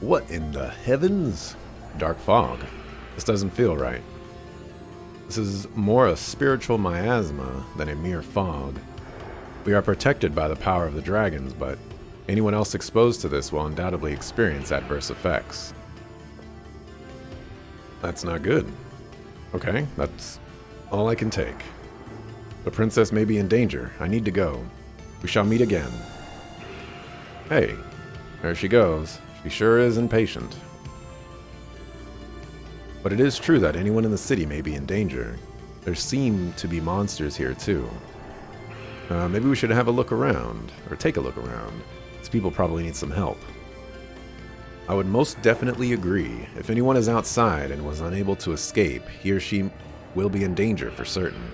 What in the heavens? Dark fog. This doesn't feel right. This is more a spiritual miasma than a mere fog. We are protected by the power of the dragons, but anyone else exposed to this will undoubtedly experience adverse effects. That's not good. Okay, that's all I can take. The princess may be in danger. I need to go. We shall meet again. Hey, there she goes. She sure is impatient. But it is true that anyone in the city may be in danger. There seem to be monsters here too. Maybe we should have a look around, or take a look around. These people probably need some help. I would most definitely agree. If anyone is outside and was unable to escape, he or she will be in danger for certain.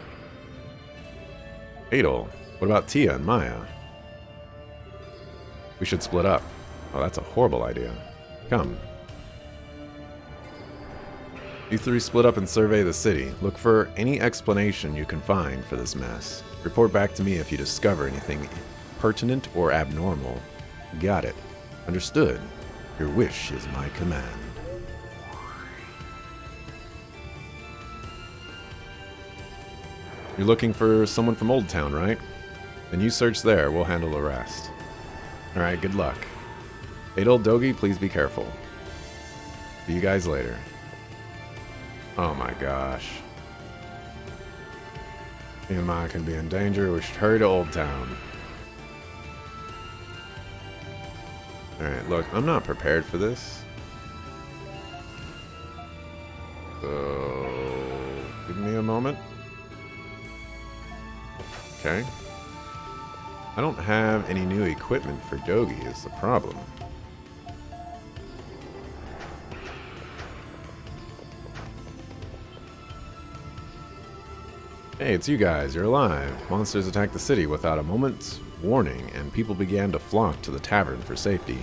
Adol, what about Tia and Maya? We should split up. Oh, that's a horrible idea. Come. You three split up and survey the city. Look for any explanation you can find for this mess. Report back to me if you discover anything pertinent or abnormal. Got it. Understood. Your wish is my command. You're looking for someone from Old Town, right? Then you search there. We'll handle the rest. Alright, good luck. Adol, Dogi, please be careful. See you guys later. Oh my gosh. Me and Maya can be in danger. We should hurry to Old Town. Alright, look, I'm not prepared for this. So, give me a moment. Okay. I don't have any new equipment for Dogi is the problem. Hey, it's you guys. You're alive. Monsters attacked the city without a moment's warning, and people began to flock to the tavern for safety.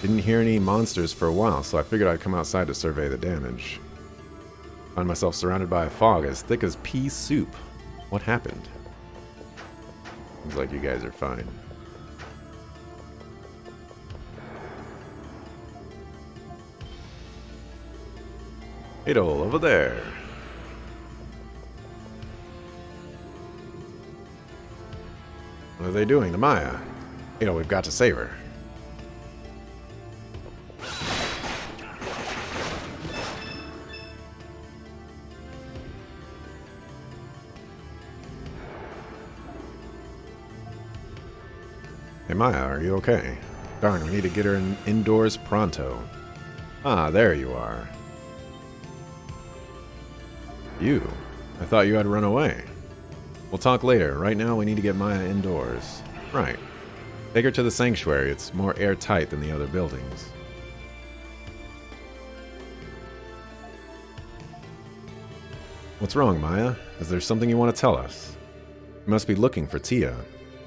Didn't hear any monsters for a while, so I figured I'd come outside to survey the damage. Found myself surrounded by a fog as thick as pea soup. What happened? Seems like you guys are fine. Adol, over there. What are they doing to Maya? We've got to save her. Hey Maya, are you okay? Darn, we need to get her indoors pronto. Ah, there you are. You? I thought you had run away. We'll talk later. Right now, we need to get Maya indoors. Right. Take her to the sanctuary. It's more airtight than the other buildings. What's wrong, Maya? Is there something you want to tell us? You must be looking for Tia.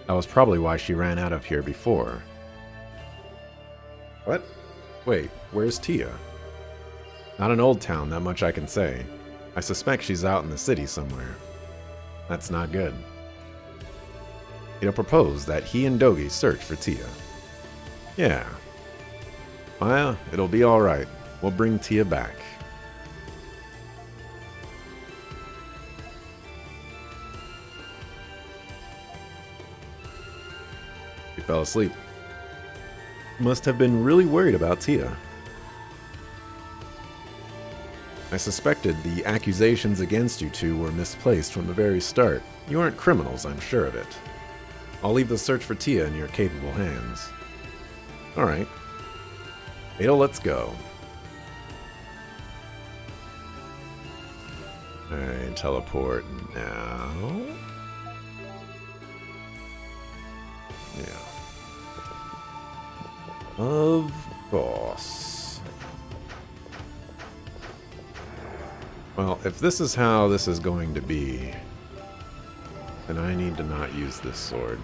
That was probably why she ran out of here before. What? Wait, where's Tia? Not in Old Town, that much I can say. I suspect she's out in the city somewhere. That's not good. He'll propose that he and Dogi search for Tia. Yeah. Maya, it'll be alright. We'll bring Tia back. He fell asleep. Must have been really worried about Tia. I suspected the accusations against you two were misplaced from the very start. You aren't criminals, I'm sure of it. I'll leave the search for Tia in your capable hands. Alright. Adol, let's go. Alright, teleport now. Yeah. Of course. Well, if this is how this is going to be, then I need to not use this sword.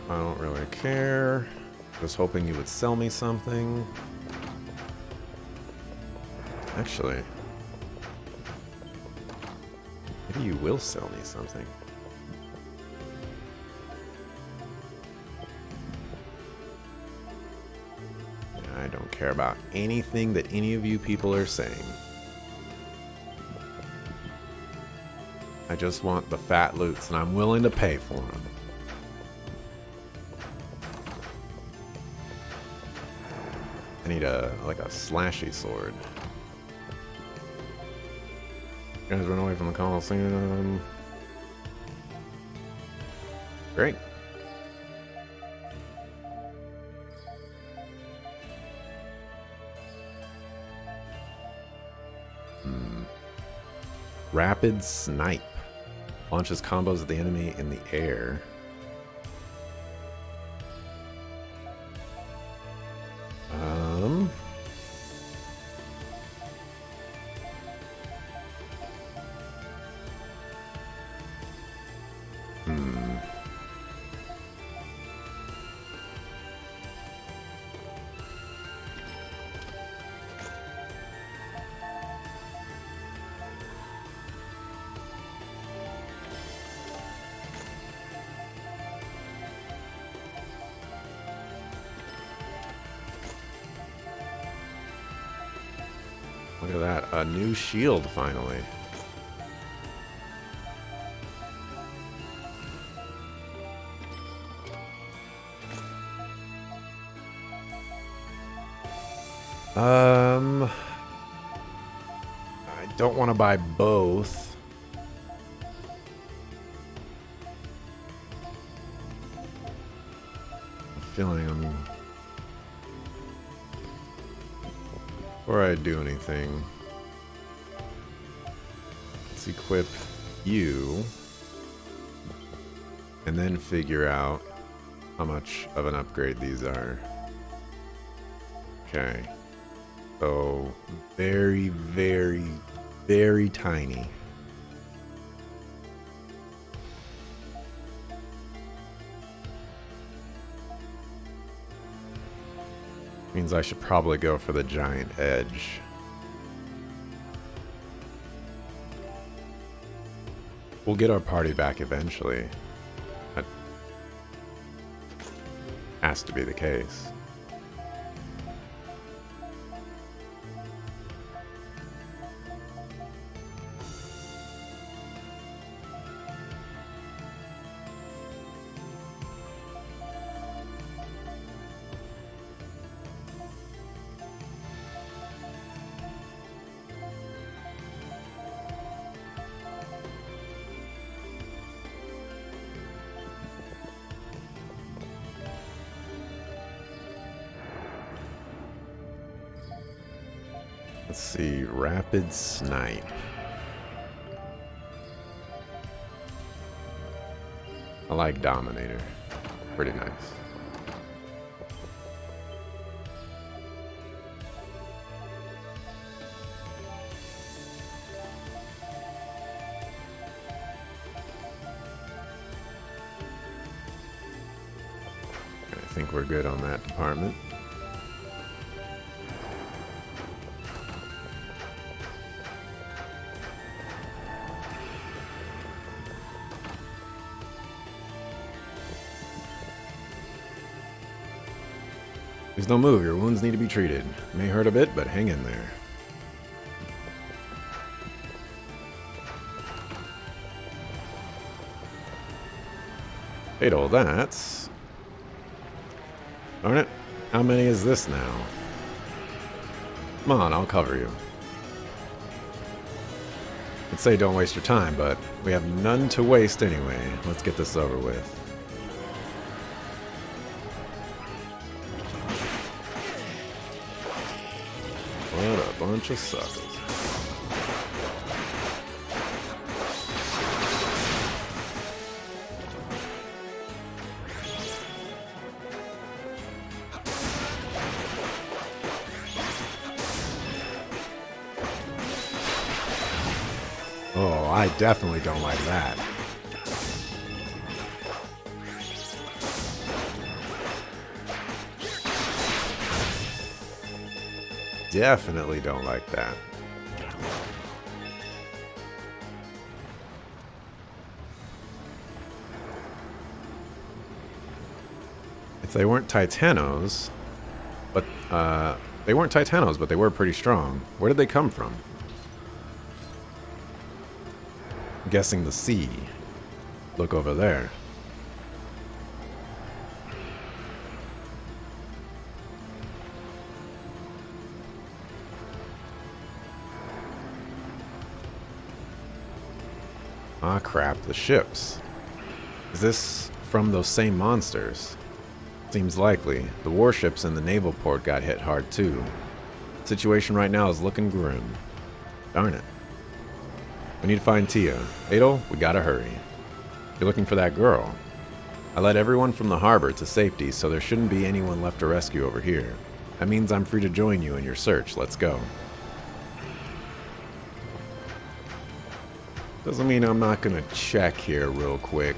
I don't really care. Just hoping you would sell me something. Actually, maybe you will sell me something. I don't care about anything that any of you people are saying. I just want the fat loots, and I'm willing to pay for them. I need like a slashy sword. You guys run away from the Coliseum. Great. Rapid Snipe. Launches combos at the enemy in the air. Look at that, a new shield finally. I don't want to buy both. I'm feeling before I do anything, let's equip you and then figure out how much of an upgrade these are. Okay. So, very, very, very tiny. Means I should probably go for the giant edge. We'll get our party back eventually. That has to be the case. Let's see, Rapid Snipe. I like Dominator. Pretty nice. I think we're good on that department. Please don't move, your wounds need to be treated. It may hurt a bit, but hang in there. Fatal, that's... Darn it, how many is this now? Come on, I'll cover you. I'd say don't waste your time, but we have none to waste anyway. Let's get this over with. What a bunch of suckers. Oh, I definitely don't like that. definitely don't like that. If they weren't Titanos, but they weren't Titanos, but they were pretty strong. Where did they come from? I'm guessing the sea. Look over there. Ah, crap, the ships. Is this from those same monsters? Seems likely. The warships in the naval port got hit hard too. The situation right now is looking grim. Darn it. We need to find Tia. Adel, we gotta hurry. You're looking for that girl. I led everyone from the harbor to safety, so there shouldn't be anyone left to rescue over here. That means I'm free to join you in your search. Let's go. Doesn't mean I'm not gonna check here real quick.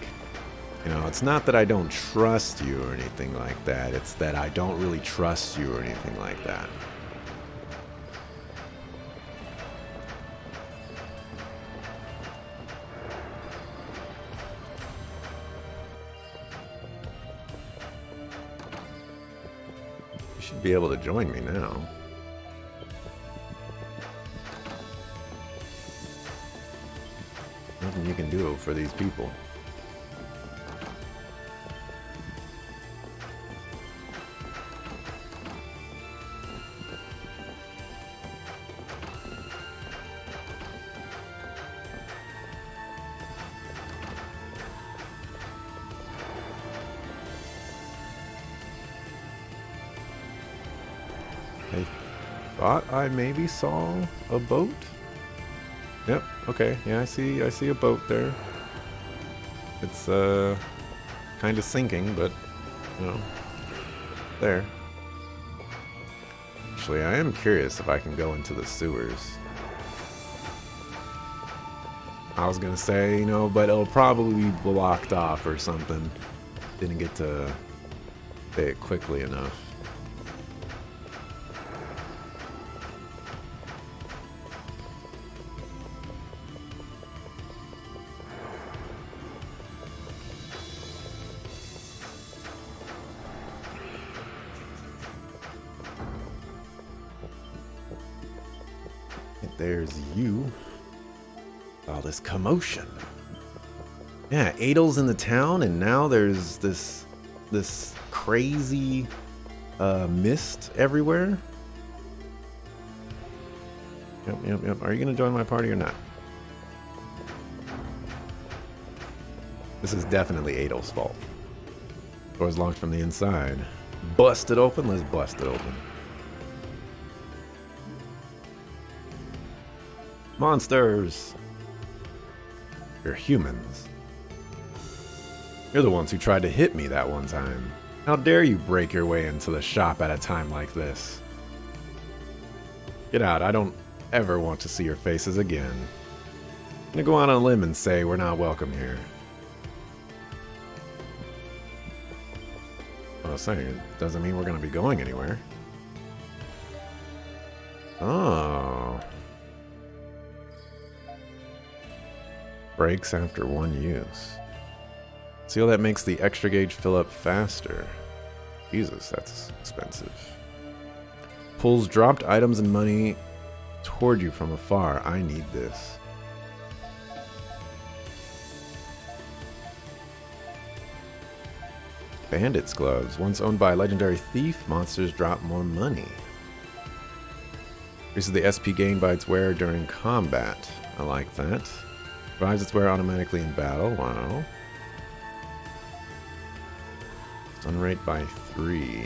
You know, it's not that I don't trust you or anything like that. It's that I don't really trust you or anything like that. You should be able to join me now. Nothing you can do for these people. I thought I maybe saw a boat. Yep, okay, yeah, I see a boat there. It's kind of sinking, but you know, there. Actually, I am curious if I can go into the sewers. I was gonna say, you know, but it'll probably be blocked off or something. Didn't get to say it quickly enough. There's you. All this commotion. Yeah, Adel's in the town, and now there's this crazy mist everywhere. Yep. Are you gonna join my party or not? This is definitely Adel's fault. Door's locked from the inside. Bust it open. Let's bust it open. Monsters! You're humans. You're the ones who tried to hit me that one time. How dare you break your way into the shop at a time like this? Get out, I don't ever want to see your faces again. I'm gonna go out on a limb and say we're not welcome here. What I was saying, it doesn't mean we're gonna be going anywhere. Oh. Breaks after one use. Seal that makes the extra gauge fill up faster. Jesus, that's expensive. Pulls dropped items and money toward you from afar. I need this. Bandits Gloves. Once owned by a legendary thief, monsters drop more money. Increases the SP gained by its wearer during combat. I like that. Revives its wearer automatically in battle. Wow. Stun rate by 3.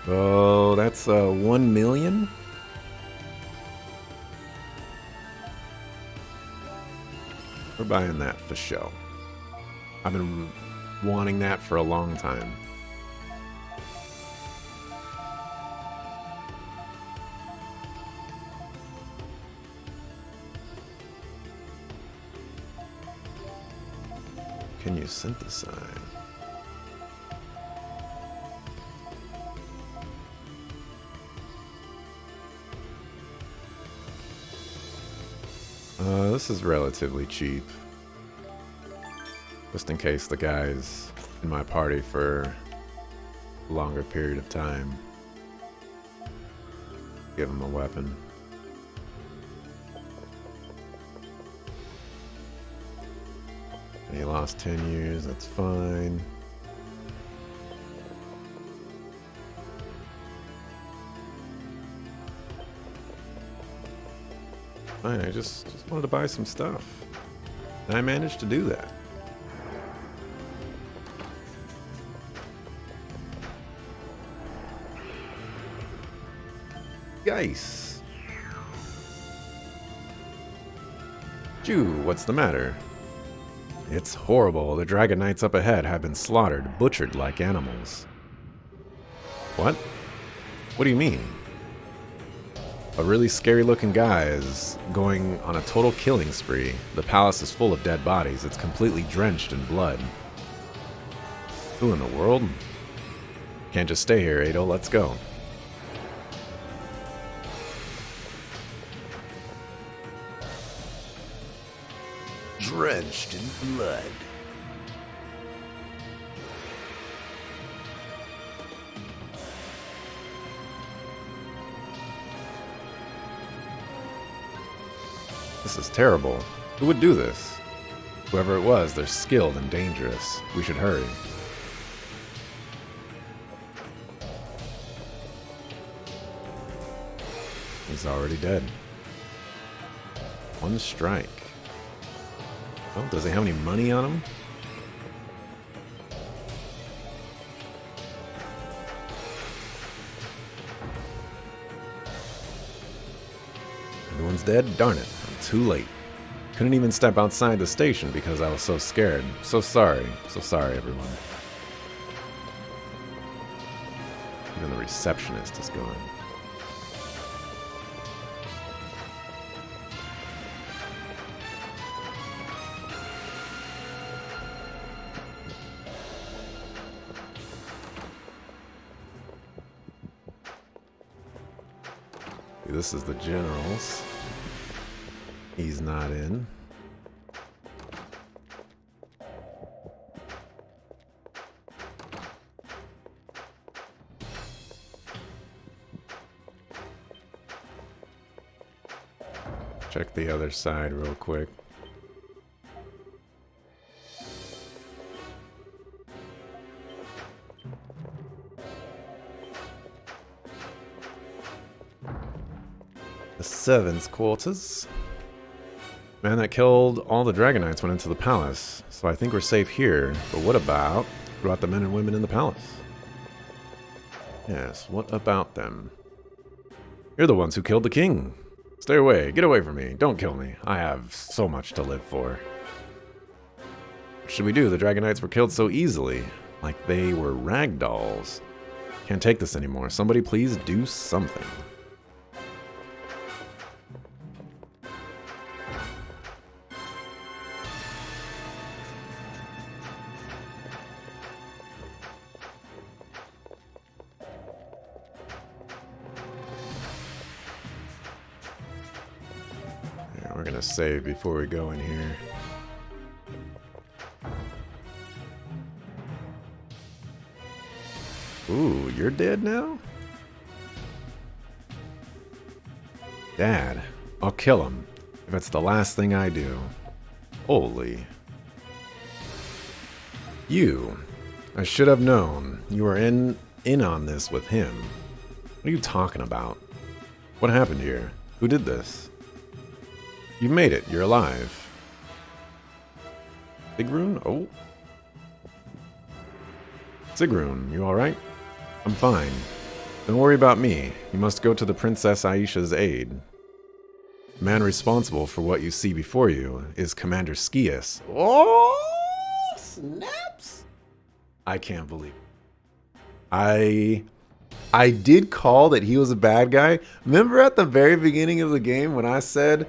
Oh, that's 1 million? We're buying that for show. I've been wanting that for a long time. can you synthesize? This is relatively cheap. Just in case the guy's in my party for a longer period of time. Give him a weapon. And he lost 10 years, that's fine. Fine, I just wanted to buy some stuff. And I managed to do that. Yikes. Jew, what's the matter? It's horrible. The Dragon Knights up ahead have been slaughtered, butchered like animals. What? What do you mean? A really scary looking guy is going on a total killing spree. The palace is full of dead bodies. It's completely drenched in blood. Who in the world? Can't just stay here, Ado. Let's go. Drenched in blood. This is terrible. Who would do this? Whoever it was, they're skilled and dangerous. We should hurry. He's already dead. One strike. Oh, does he have any money on him? Everyone's dead? Darn it. I'm too late. Couldn't even step outside the station because I was so scared. So sorry. So sorry, everyone. Even the receptionist is gone. This is the general's. He's not in. Check the other side real quick. The servants' quarters. Man that killed all the Dragon Knights went into the palace, so I think we're safe here. But what about the men and women in the palace? Yes, what about them? You're the ones who killed the king. Stay away. Get away from me. Don't kill me. I have so much to live for. What should we do? The Dragon Knights were killed so easily. Like they were rag dolls. Can't take this anymore. Somebody please do something. We're gonna save before we go in here. Ooh, you're dead now? Dad, I'll kill him if it's the last thing I do. Holy. You. I should have known you were in on this with him. What are you talking about? What happened here? Who did this? You made it. You're alive. Sigrun? Oh. Sigrun, you alright? I'm fine. Don't worry about me. You must go to the Princess Aisha's aid. The man responsible for what you see before you is Commander Skias. Oh, snaps! I can't believe it. I did call that he was a bad guy. Remember at the very beginning of the game when I said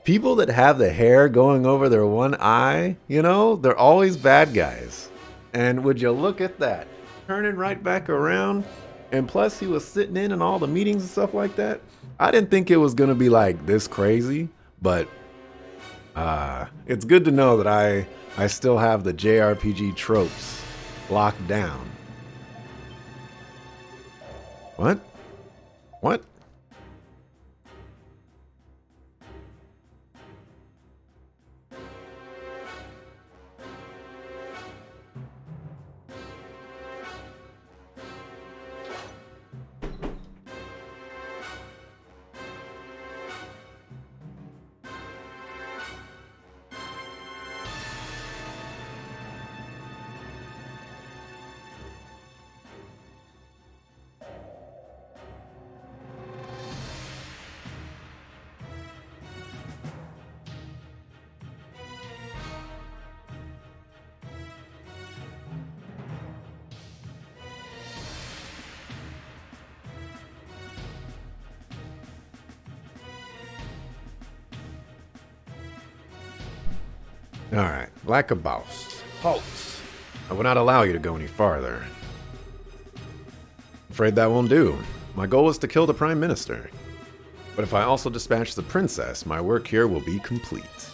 People that have the hair going over their one eye, you know, they're always bad guys. And would you look at that? Turning right back around. And plus, he was sitting in all the meetings and stuff like that. I didn't think it was going to be like this crazy. But it's good to know that I still have the JRPG tropes locked down. What? What? Alright, like a boss. Halt! I will not allow you to go any farther. Afraid that won't do. My goal is to kill the Prime Minister. But if I also dispatch the princess, my work here will be complete.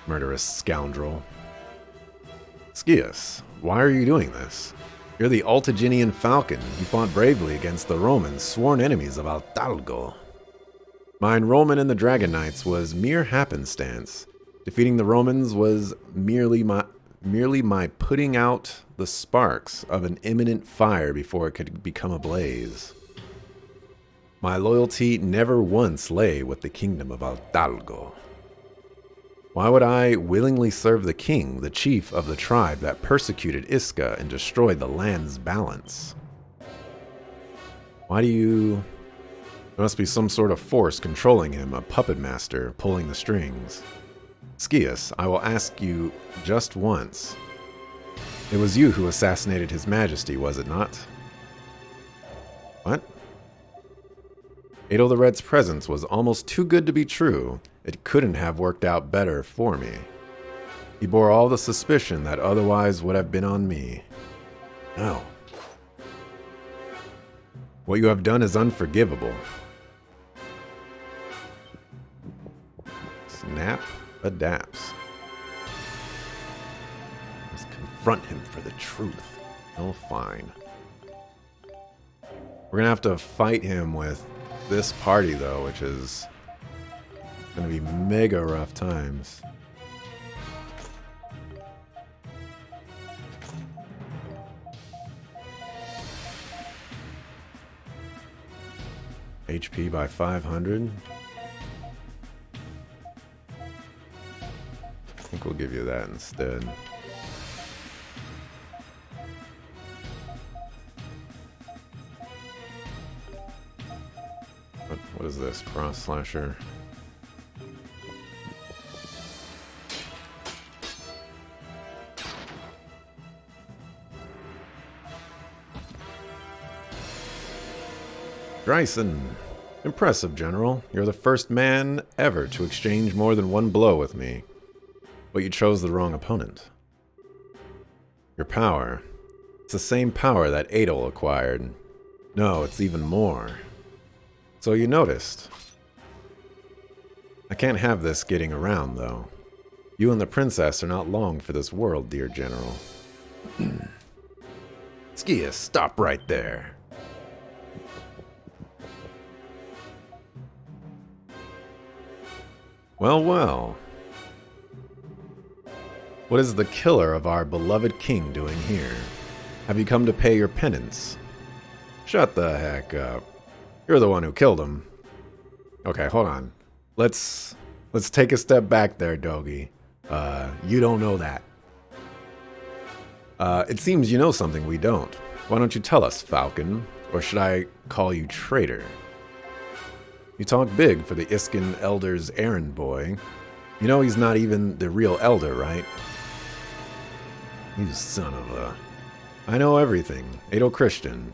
Murderous scoundrel. Skius, why are you doing this? You're the Altaginian Falcon. You fought bravely against the Romans, sworn enemies of Altalgo. My enrollment in the Dragon Knights was mere happenstance. Defeating the Romans was merely my putting out the sparks of an imminent fire before it could become a blaze. My loyalty never once lay with the kingdom of Altalgo. Why would I willingly serve the king, the chief of the tribe that persecuted Iska and destroyed the land's balance? Why do you... There must be some sort of force controlling him, a puppet master pulling the strings. Skius, I will ask you just once. It was you who assassinated His Majesty, was it not? What? Adol the Red's presence was almost too good to be true. It couldn't have worked out better for me. He bore all the suspicion that otherwise would have been on me. No. What you have done is unforgivable. Snap adapts. Let's confront him for the truth. Oh, fine. We're gonna have to fight him with this party, though, which is gonna be mega rough times. HP by 500. I think we'll give you that instead. What is this? Cross slasher. Dryson. Impressive, General. You're the first man ever to exchange more than one blow with me. But you chose the wrong opponent. Your power. It's the same power that Adol acquired. No, it's even more. So you noticed. I can't have this getting around, though. You and the princess are not long for this world, dear General. Skius, stop right there. Well, well. What is the killer of our beloved king doing here? Have you come to pay your penance? Shut the heck up. You're the one who killed him. Okay, hold on. Let's take a step back there, Dogi. You don't know that. It seems you know something we don't. Why don't you tell us, Falcon? Or should I call you traitor? You talk big for the Iskin Elder's errand boy. You know he's not even the real elder, right? You son of a... I know everything. Adol Christian.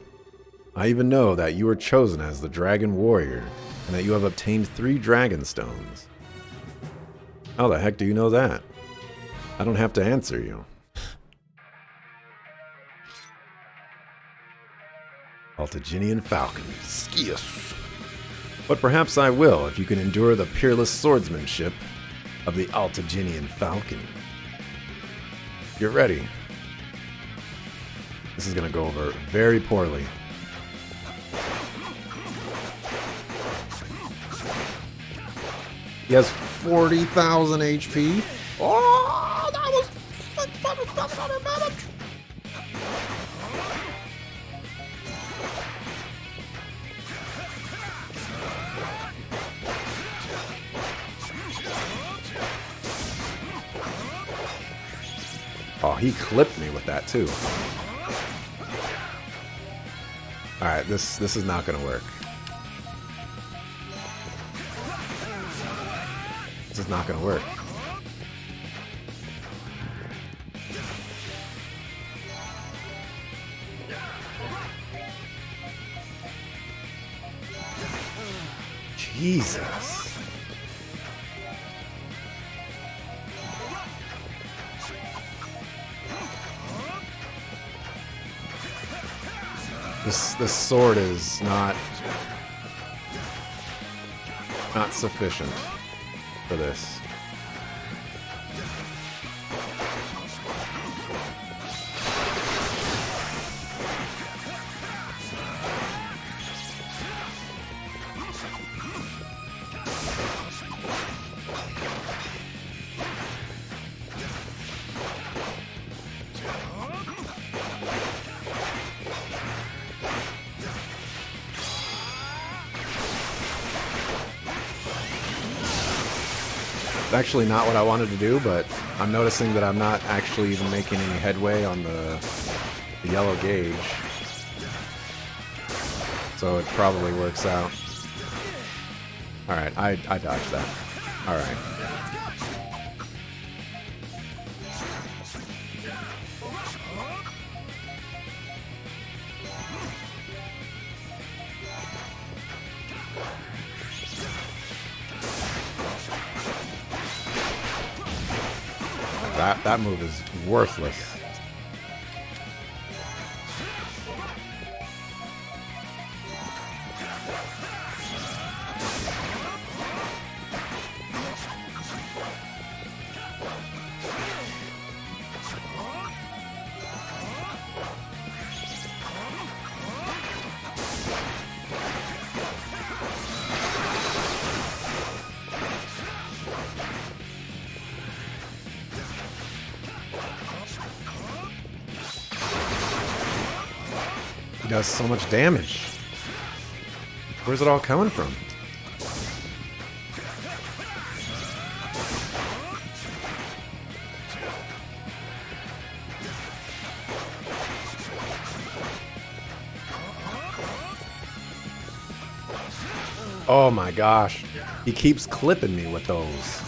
I even know that you were chosen as the Dragon Warrior, and that you have obtained 3 Dragon Stones. How the heck do you know that? I don't have to answer you. Altaginian Falcon. Skius. But perhaps I will, if you can endure the peerless swordsmanship of the Altaginian Falcon. Get ready. This is going to go over very poorly. He has 40,000 HP. Oh, that was 600 damage. Oh, he clipped me with that too. Alright, this is not gonna work. This is not gonna work. Jesus. This sword is not sufficient for this. Actually not what I wanted to do, but I'm noticing that I'm not actually even making any headway on the yellow gauge. So it probably works out. Alright, I dodged that. Alright. That move is worthless. Does so much damage. Where's it all coming from? Oh my gosh. He keeps clipping me with those.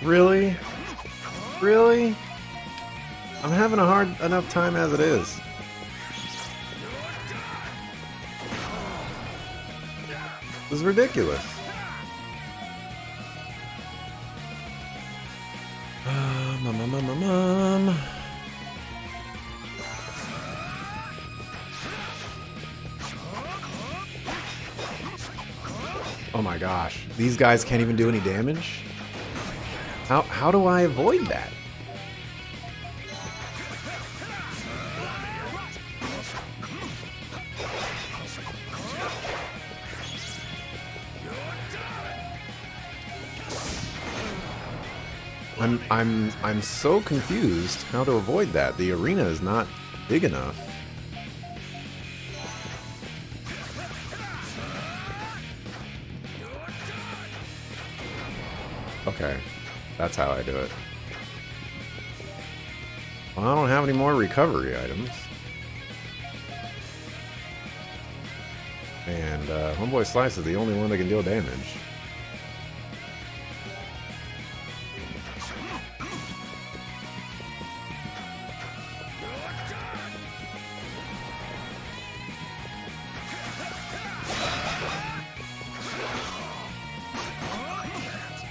Really? Really? I'm having a hard enough time as it is. This is ridiculous. Oh my gosh. These guys can't even do any damage? How do I avoid that? I'm so confused how to avoid that. The arena is not big enough. Okay. That's how I do it. Well, I don't have any more recovery items. And Homeboy Slice is the only one that can deal damage.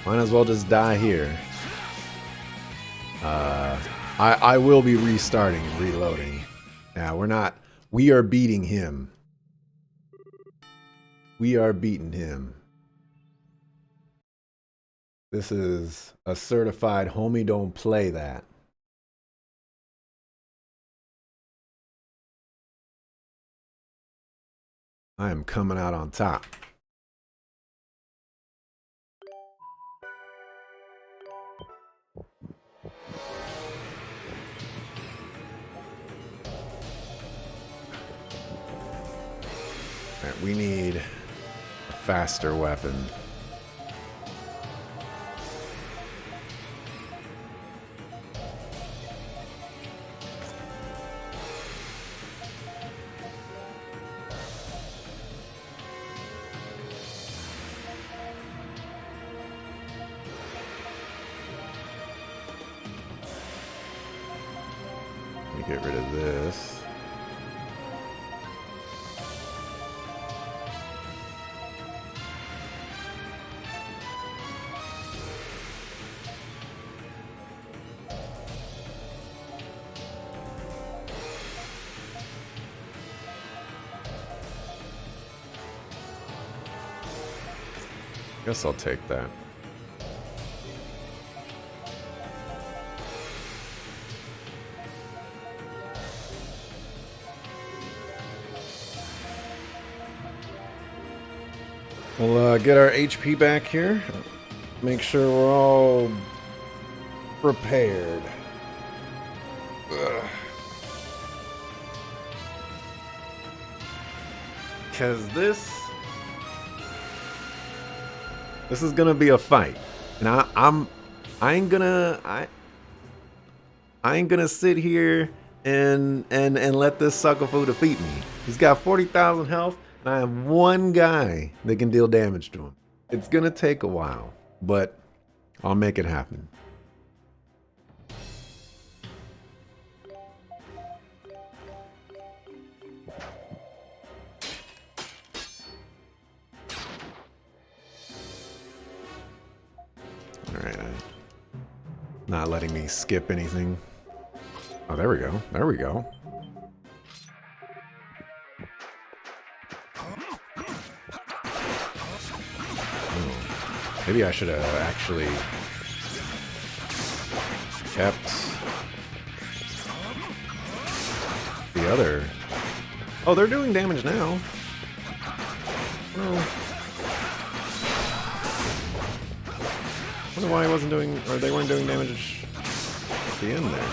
Might as well just die here. I will be restarting and reloading. Yeah, we're not... We are beating him. We are beating him. This is a certified homie don't play that. I am coming out on top. Alright, we need a faster weapon. Let me get rid of this. Guess I'll take that. We'll get our HP back here. Make sure we're all prepared. Because this is gonna be a fight, and I ain't gonna sit here and let this sucker fool defeat me. He's got 40,000 health, and I have one guy that can deal damage to him. It's gonna take a while, but I'll make it happen. Alright, not letting me skip anything. Oh, there we go. There we go. Oh, maybe I should have actually kept the other. Oh, they're doing damage now. Oh. I wonder why I wasn't doing, or they weren't doing damage at the end there.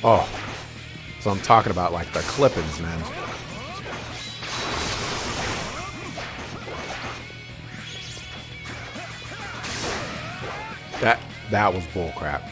Oh, so I'm talking about like the clippings, man. That was bullcrap.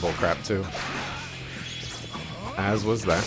Bullcrap too. As was that.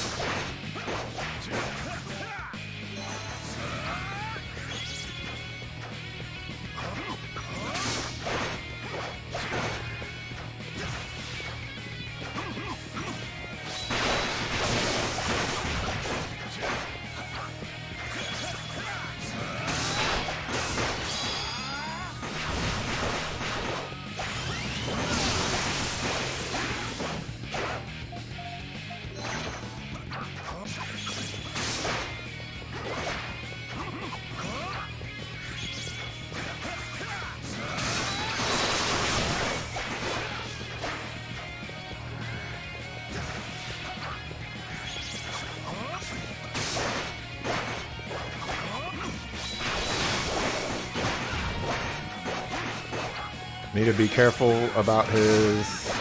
Need to be careful about his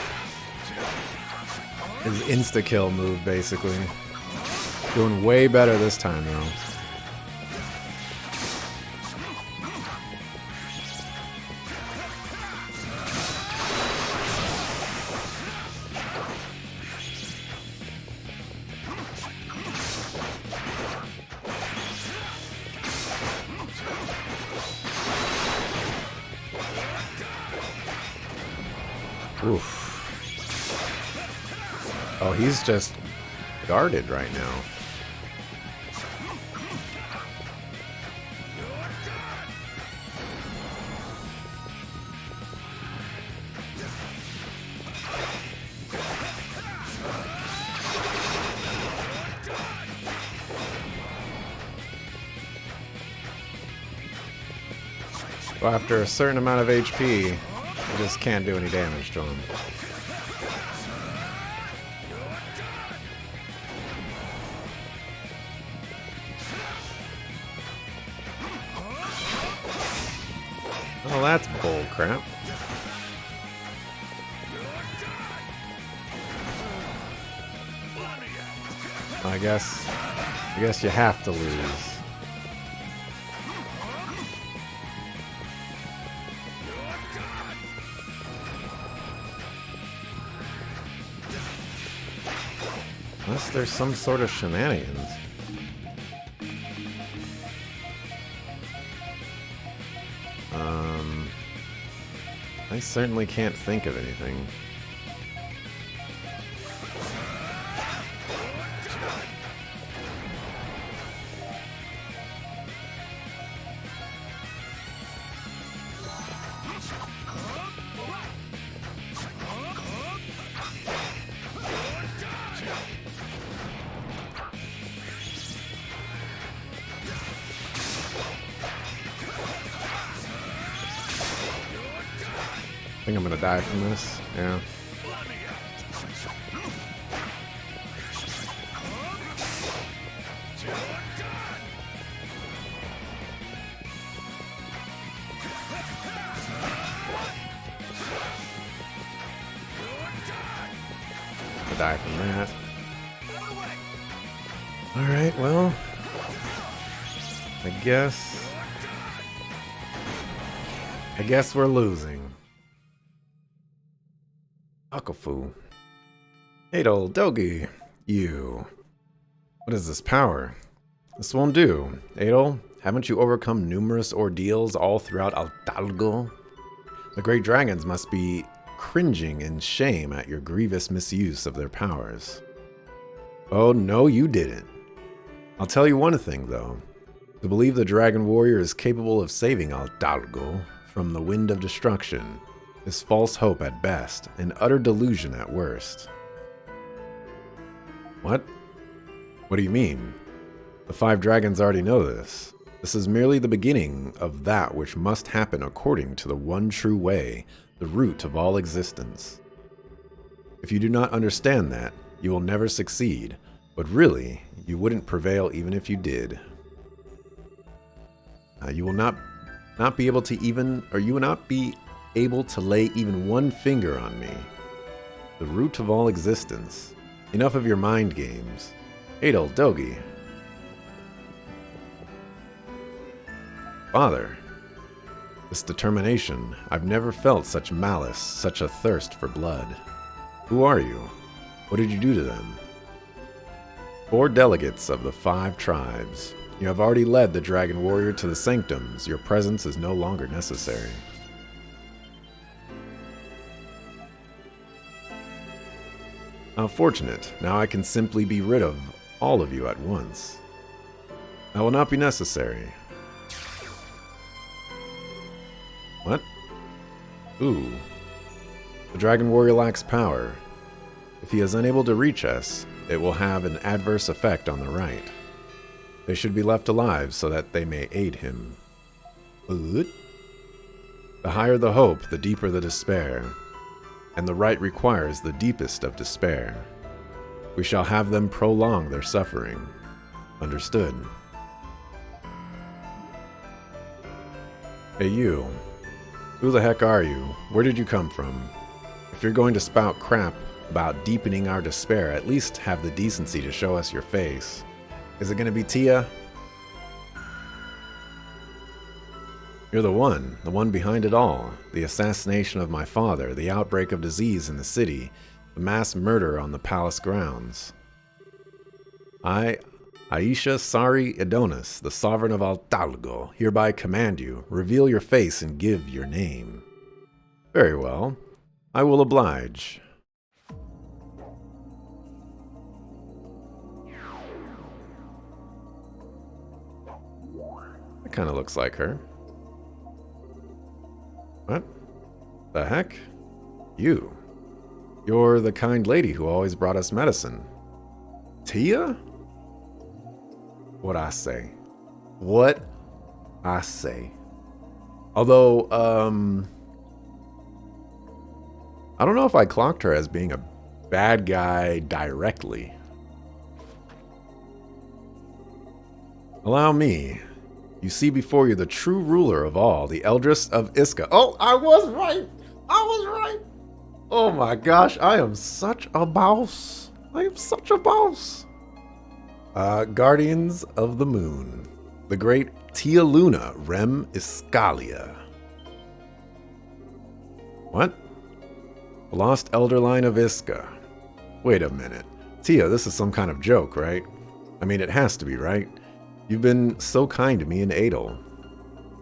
insta-kill move, basically. Doing way better this time, though. Oof. Oh, he's just guarded right now. Well, after a certain amount of HP, you just can't do any damage to him. Oh, that's bull crap. I guess you have to lose. Unless there's some sort of shenanigans. I certainly can't think of anything. I think I'm gonna die from this. Yeah. I'll die from that. Alright, well, I guess we're losing. Akafu. Adel, Dogi, you. What is this power? This won't do. Adel, haven't you overcome numerous ordeals all throughout Altalgo? The great dragons must be cringing in shame at your grievous misuse of their powers. Oh, no, you didn't. I'll tell you one thing, though. To believe the Dragon Warrior is capable of saving Altalgo from the wind of destruction is false hope at best, and utter delusion at worst. What? What do you mean? The 5 dragons already know this. This is merely the beginning of that which must happen according to the one true way, the root of all existence. If you do not understand that, you will never succeed, but really, you wouldn't prevail even if you did. You will not be able to even, or you will not be able to lay even one finger on me. The root of all existence. Enough of your mind games. Adel, Dogi. Father. This determination. I've never felt such malice, such a thirst for blood. Who are you? What did you do to them? 4 delegates of the 5 tribes. You have already led the Dragon Warrior to the Sanctums. Your presence is no longer necessary. How fortunate. Now I can simply be rid of all of you at once. That will not be necessary. What? Ooh. The Dragon Warrior lacks power. If he is unable to reach us, it will have an adverse effect on the right. They should be left alive so that they may aid him. What? The higher the hope, the deeper the despair. And the right requires the deepest of despair. We shall have them prolong their suffering. Understood. Hey you, Who the heck are you? Where did you come from? If you're going to spout crap about deepening our despair, at least have the decency to show us your face. Is it going to be Tia? You're the one behind it all. The assassination of my father, the outbreak of disease in the city, the mass murder on the palace grounds. I, Aisha Sari Adonis, the sovereign of Altalgo, hereby command you, reveal your face and give your name. Very well. I will oblige. It kind of looks like her. What? The heck? You. You're the kind lady who always brought us medicine. Tia? What I say. What I say. Although, I don't know if I clocked her as being a bad guy directly. Allow me. You see before you the true ruler of all, the Eldress of Iska. Oh, I was right! I was right! Oh my gosh, I am such a boss. I am such a boss. Guardians of the Moon. The great Tia Luna Rem Iscalia. What? The lost elder line of Iska. Wait a minute. Tia, this is some kind of joke, right? I mean, it has to be, right? You've been so kind to me and Adel.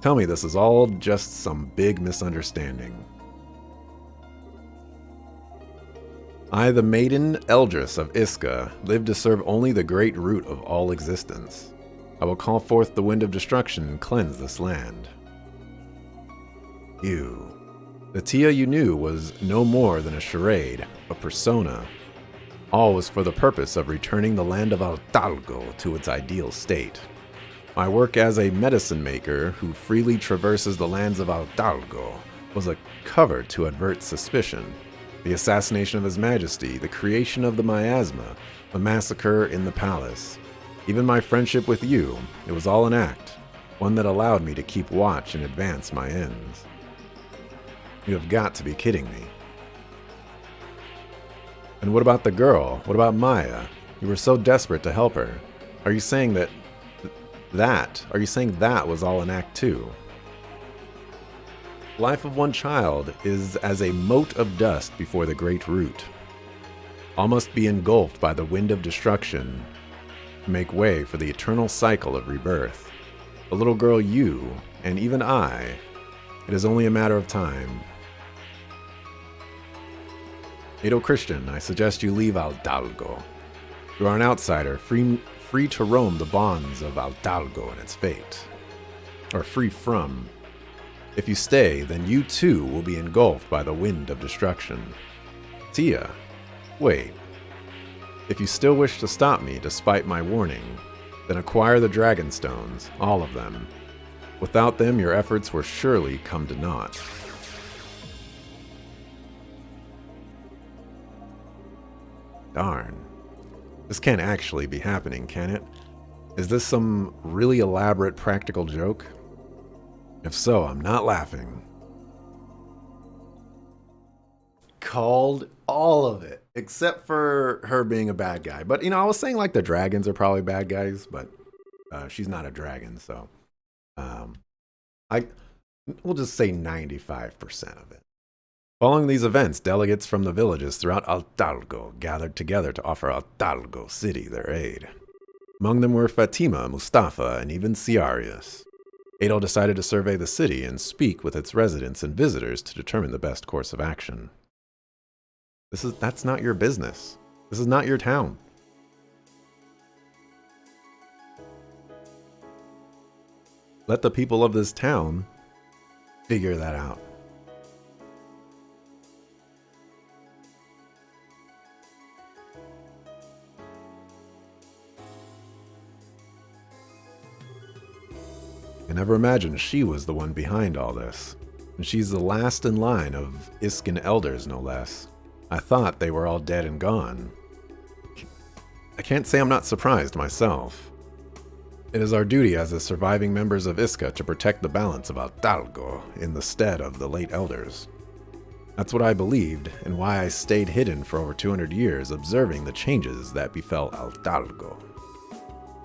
Tell me this is all just some big misunderstanding. I, the maiden Eldress of Iska, live to serve only the great root of all existence. I will call forth the wind of destruction and cleanse this land. You. The Tia you knew was no more than a charade, a persona. All was for the purpose of returning the land of Altalgo to its ideal state. My work as a medicine maker who freely traverses the lands of Altalgo was a cover to avert suspicion. The assassination of His Majesty, the creation of the miasma, the massacre in the palace. Even my friendship with you, it was all an act, one that allowed me to keep watch and advance my ends. You have got to be kidding me. And what about the girl? What about Maya? You were so desperate to help her. Are you saying that was all an act too? Life of one child is as a mote of dust before the great root. All must be engulfed by the wind of destruction to make way for the eternal cycle of rebirth. The little girl you, and even I, it is only a matter of time. Ado Christian, I suggest you leave Altalgo. You are an outsider, free to roam the bonds of Altalgo and its fate. Or free from. If you stay, then you too will be engulfed by the wind of destruction. Tia, wait. If you still wish to stop me despite my warning, then acquire the dragon stones, all of them. Without them, your efforts will surely come to naught. Darn. This can't actually be happening, can it? Is this some really elaborate practical joke? If so, I'm not laughing. Called all of it, except for her being a bad guy. But, I was saying like the dragons are probably bad guys, but she's not a dragon, so we'll just say 95% of it. Following these events, delegates from the villages throughout Altalgo gathered together to offer Altalgo City their aid. Among them were Fatima, Mustafa, and even Ciarius. Adel decided to survey the city and speak with its residents and visitors to determine the best course of action. That's not your business. This is not your town. Let the people of this town figure that out. I never imagined she was the one behind all this. And she's the last in line of Iskan elders, no less. I thought they were all dead and gone. I can't say I'm not surprised myself. It is our duty as the surviving members of Iska to protect the balance of Altalgo in the stead of the late elders. That's what I believed, and why I stayed hidden for over 200 years observing the changes that befell Altalgo.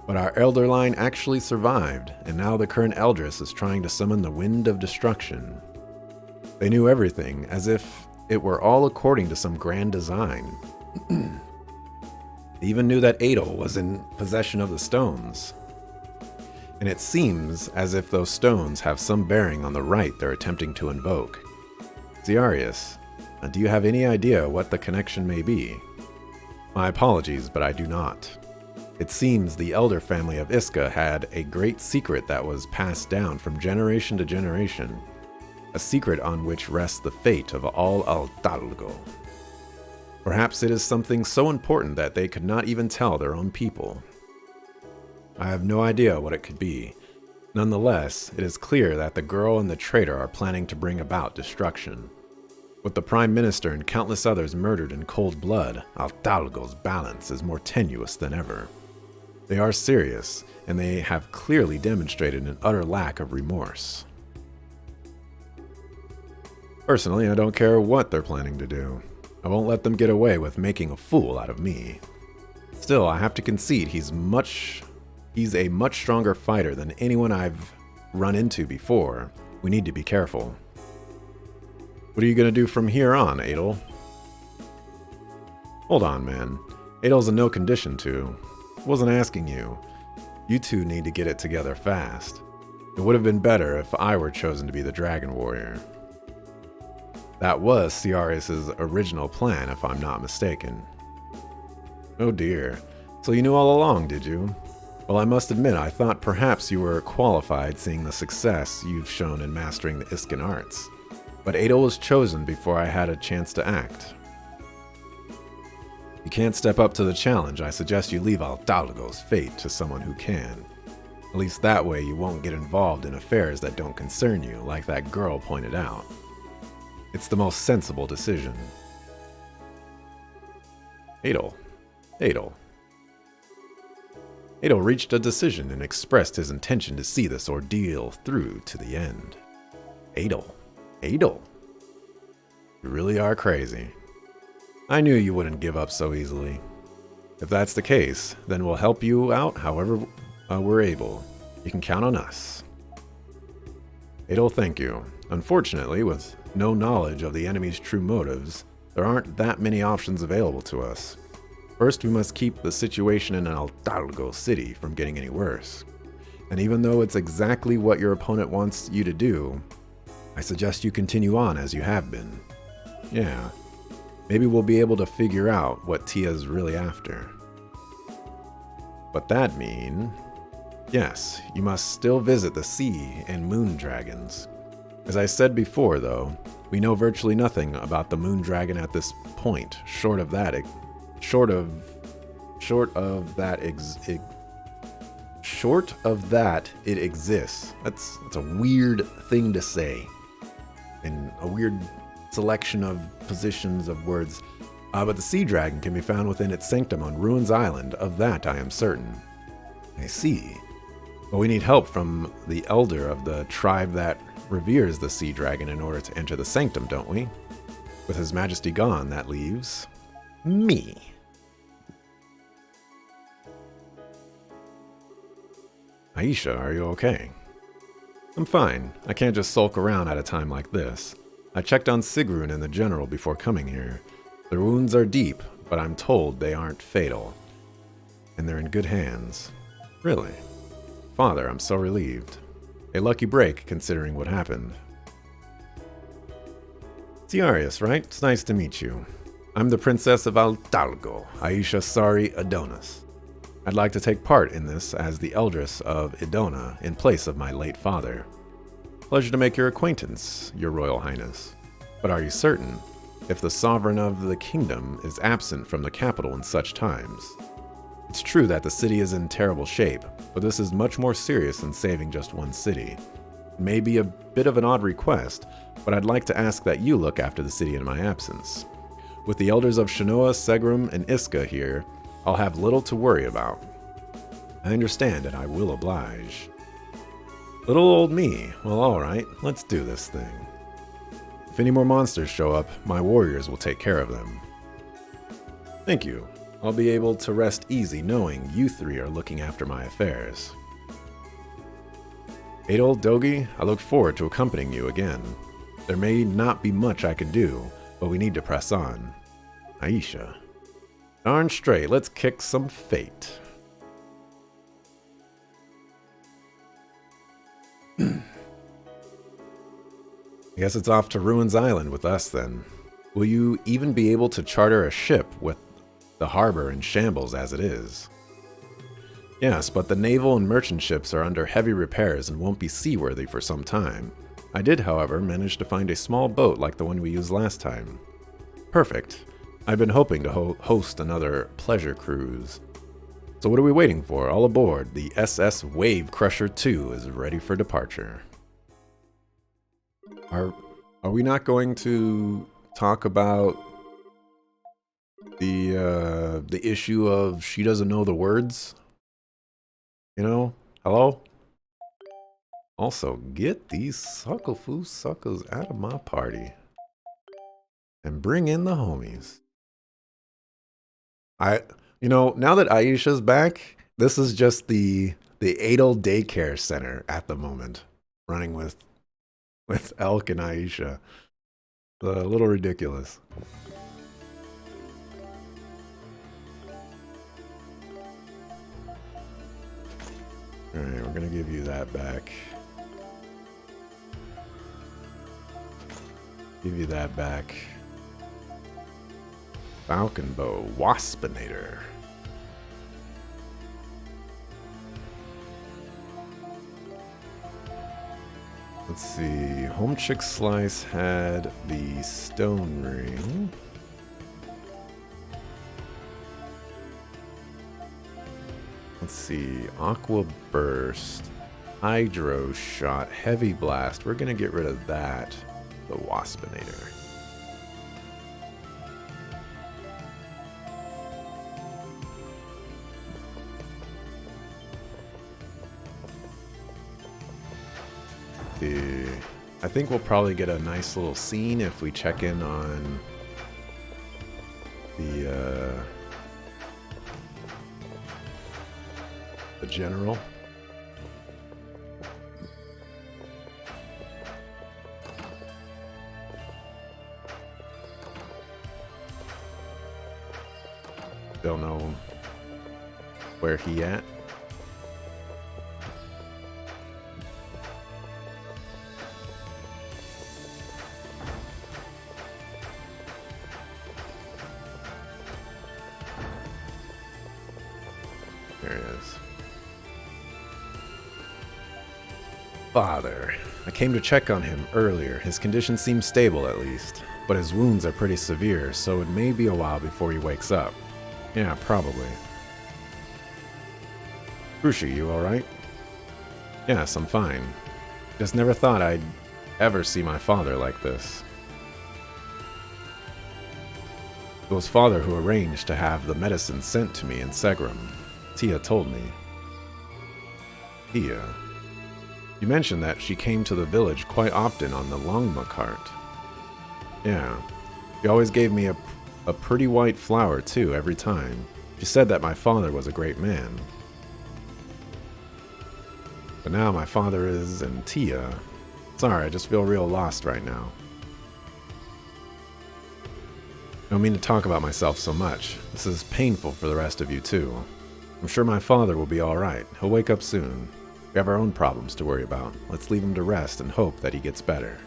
But our elder line actually survived, and now the current eldress is trying to summon the wind of destruction. They knew everything, as if it were all according to some grand design. They even knew that Adel was in possession of the stones. And it seems as if those stones have some bearing on the rite they're attempting to invoke. Ziarius, do you have any idea what the connection may be? My apologies, but I do not. It seems the elder family of Iska had a great secret that was passed down from generation to generation, a secret on which rests the fate of all Altalgo. Perhaps it is something so important that they could not even tell their own people. I have no idea what it could be. Nonetheless, it is clear that the girl and the traitor are planning to bring about destruction. With the Prime Minister and countless others murdered in cold blood, Altalgo's balance is more tenuous than ever. They are serious, and they have clearly demonstrated an utter lack of remorse. Personally, I don't care what they're planning to do. I won't let them get away with making a fool out of me. Still, I have to concede he's a much stronger fighter than anyone I've run into before. We need to be careful. What are you going to do from here on, Adel? Hold on, man. Adel's in no condition to. Wasn't asking you. You two need to get it together fast. It would have been better if I were chosen to be the Dragon Warrior. That was Ciaris's original plan, if I'm not mistaken. Oh dear. So you knew all along, did you? Well, I must admit, I thought perhaps you were qualified seeing the success you've shown in mastering the Iskan arts. But Adel was chosen before I had a chance to act. You can't step up to the challenge. I suggest you leave Altalgo's fate to someone who can. At least that way you won't get involved in affairs that don't concern you, like that girl pointed out. It's the most sensible decision. Adel. Adel reached a decision and expressed his intention to see this ordeal through to the end. Adel. You really are crazy. I knew you wouldn't give up so easily. If that's the case, then we'll help you out however we're able. You can count on us. Adel, thank you. Unfortunately, with no knowledge of the enemy's true motives, there aren't that many options available to us. First, we must keep the situation in Altalgo City from getting any worse. And even though it's exactly what your opponent wants you to do, I suggest you continue on as you have been. Yeah, maybe we'll be able to figure out what Tia's really after. But that mean, yes, you must still visit the sea and moon dragons. As I said before, though, we know virtually nothing about the moon dragon at this point, short of that it exists. That's a weird thing to say, and a weird selection of positions of words. But the sea dragon can be found within its sanctum on Ruins Island. Of that I am certain. I see. But we need help from the elder of the tribe that reveres the sea dragon in order to enter the sanctum, don't we? With His Majesty gone, that leaves me. Aisha, are you okay? I'm fine. I can't just sulk around at a time like this. I checked on Sigrun and the general before coming here. Their wounds are deep, but I'm told they aren't fatal. And they're in good hands. Really? Father, I'm so relieved. A lucky break, considering what happened. Ciarius, right? It's nice to meet you. I'm the Princess of Altalgo, Aisha Sari Adonis. I'd like to take part in this as the Eldress of Idona in place of my late father. Pleasure to make your acquaintance, Your Royal Highness. But are you certain, if the sovereign of the kingdom is absent from the capital in such times? It's true that the city is in terrible shape, but this is much more serious than saving just one city. It may be a bit of an odd request, but I'd like to ask that you look after the city in my absence. With the elders of Shanoa, Segrum, and Iska here, I'll have little to worry about. I understand and I will oblige. Little old me. Well, alright, let's do this thing. If any more monsters show up, my warriors will take care of them. Thank you. I'll be able to rest easy knowing you three are looking after my affairs. Adol, Dogi, I look forward to accompanying you again. There may not be much I can do, but we need to press on. Aisha. Darn straight, let's kick some fate. I guess it's off to Ruins Island with us then. Will you even be able to charter a ship with the harbor in shambles as it is? Yes, but the naval and merchant ships are under heavy repairs and won't be seaworthy for some time. I did, however, manage to find a small boat like the one we used last time. Perfect. I've been hoping to host another pleasure cruise. So what are we waiting for? All aboard. The SS Wave Crusher 2 is ready for departure. Are we not going to talk about the issue of she doesn't know the words? You know? Hello? Also, get these suckle-foo suckers out of my party. And bring in the homies. You know, now that Aisha's back, this is just the Adol Daycare Center at the moment. Running with Elk and Aisha. A little ridiculous. Alright, we're gonna give you that back. Give you that back. Falcon Bow, Waspinator. Let's see, Home Chick Slice had the Stone Ring. Let's see, Aqua Burst, Hydro Shot, Heavy Blast. We're gonna get rid of that. The Waspinator. I think we'll probably get a nice little scene if we check in on the general. Don't know where he at. There he is. Father. I came to check on him earlier. His condition seems stable at least, but his wounds are pretty severe, so it may be a while before he wakes up. Yeah, probably. Cruci, you alright? Yes, I'm fine. Just never thought I'd ever see my father like this. It was father who arranged to have the medicine sent to me in Segram. Tia told me. Tia? You mentioned that she came to the village quite often on the Longma cart. Yeah. She always gave me a pretty white flower, too, every time. She said that my father was a great man. But now my father is, and Tia... Sorry, I just feel real lost right now. I don't mean to talk about myself so much. This is painful for the rest of you, too. I'm sure my father will be alright. He'll wake up soon. We have our own problems to worry about. Let's leave him to rest and hope that he gets better.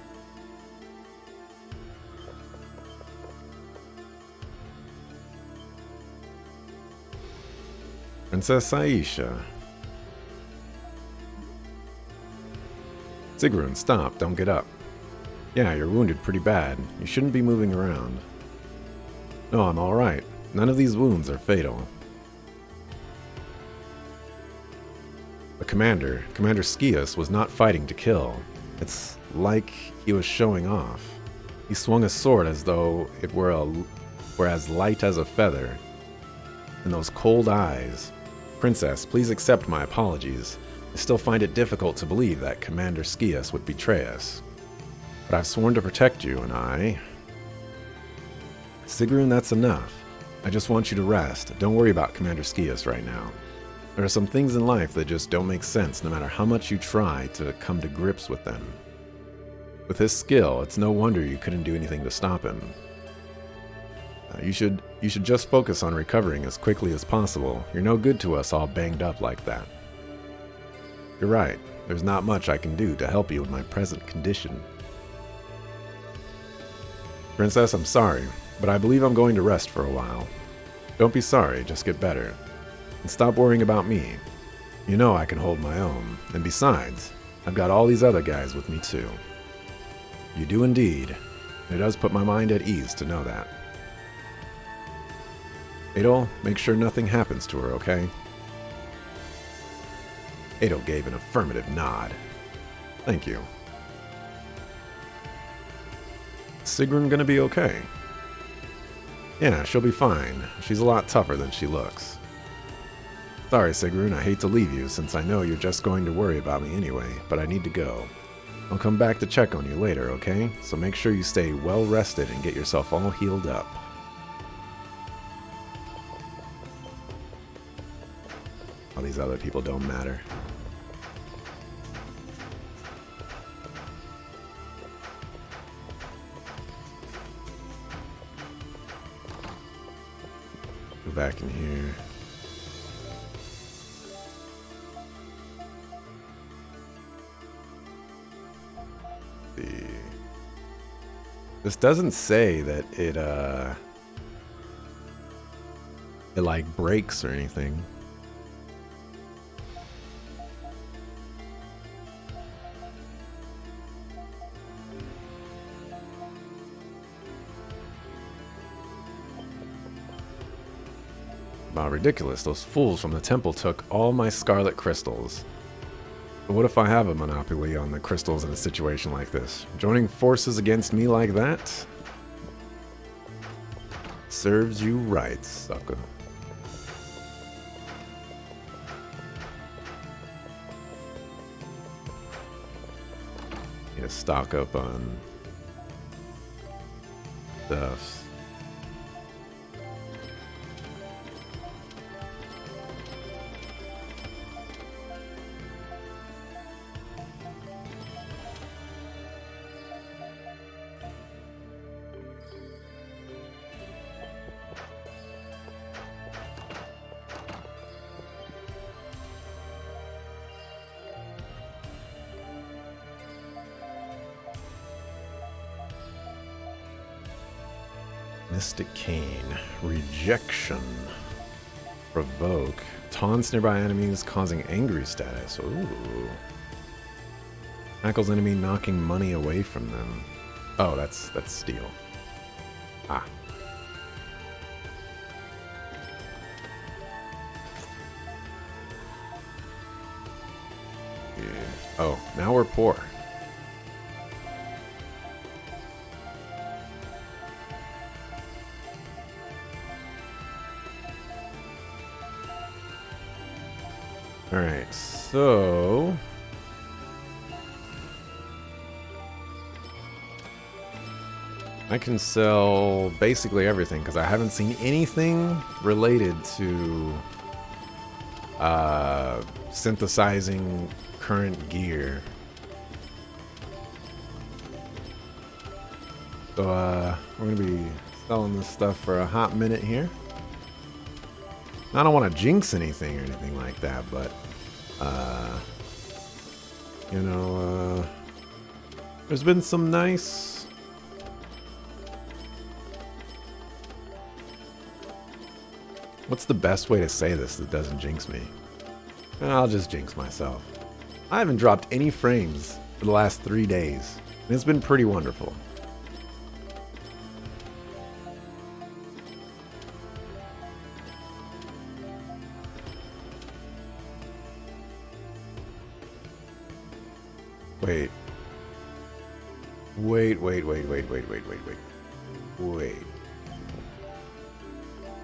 Princess Aisha. Sigrun, stop. Don't get up. Yeah, you're wounded pretty bad. You shouldn't be moving around. No, I'm alright. None of these wounds are fatal. The Commander Skias, was not fighting to kill. It's like he was showing off. He swung a sword as though it were as light as a feather. And those cold eyes. Princess, please accept my apologies. I still find it difficult to believe that Commander Skias would betray us. But I've sworn to protect you, and I... Sigrun, that's enough. I just want you to rest. Don't worry about Commander Skias right now. There are some things in life that just don't make sense no matter how much you try to come to grips with them. With his skill, it's no wonder you couldn't do anything to stop him. You should just focus on recovering as quickly as possible. You're no good to us all banged up like that. You're right. There's not much I can do to help you in my present condition. Princess, I'm sorry, but I believe I'm going to rest for a while. Don't be sorry, just get better. And stop worrying about me. You know I can hold my own. And besides, I've got all these other guys with me too. You do indeed. It does put my mind at ease to know that. Adol, make sure nothing happens to her, okay? Adol gave an affirmative nod. Thank you. Sigrun gonna be okay? Yeah, she'll be fine. She's a lot tougher than she looks. Sorry, Sigrun, I hate to leave you since I know you're just going to worry about me anyway, but I need to go. I'll come back to check on you later, okay? So make sure you stay well rested and get yourself all healed up. All these other people don't matter. Go back in here. This doesn't say that it like breaks or anything. Wow, ridiculous. Those fools from the temple took all my scarlet crystals. But what if I have a monopoly on the crystals in a situation like this? Joining forces against me like that? Serves you right, sucker. Need to stock up on stuff. Mystic Cane. Rejection. Provoke. Taunts nearby enemies, causing angry status. Ooh. Tackles enemy, knocking money away from them. Oh, that's steal. Ah. Yeah. Oh, now we're poor. Alright, so... I can sell basically everything, because I haven't seen anything related to synthesizing current gear. So, we're going to be selling this stuff for a hot minute here. I don't want to jinx anything or anything like that, but, you know, there's been some nice... What's the best way to say this that doesn't jinx me? I'll just jinx myself. I haven't dropped any frames for the last 3 days, and it's been pretty wonderful.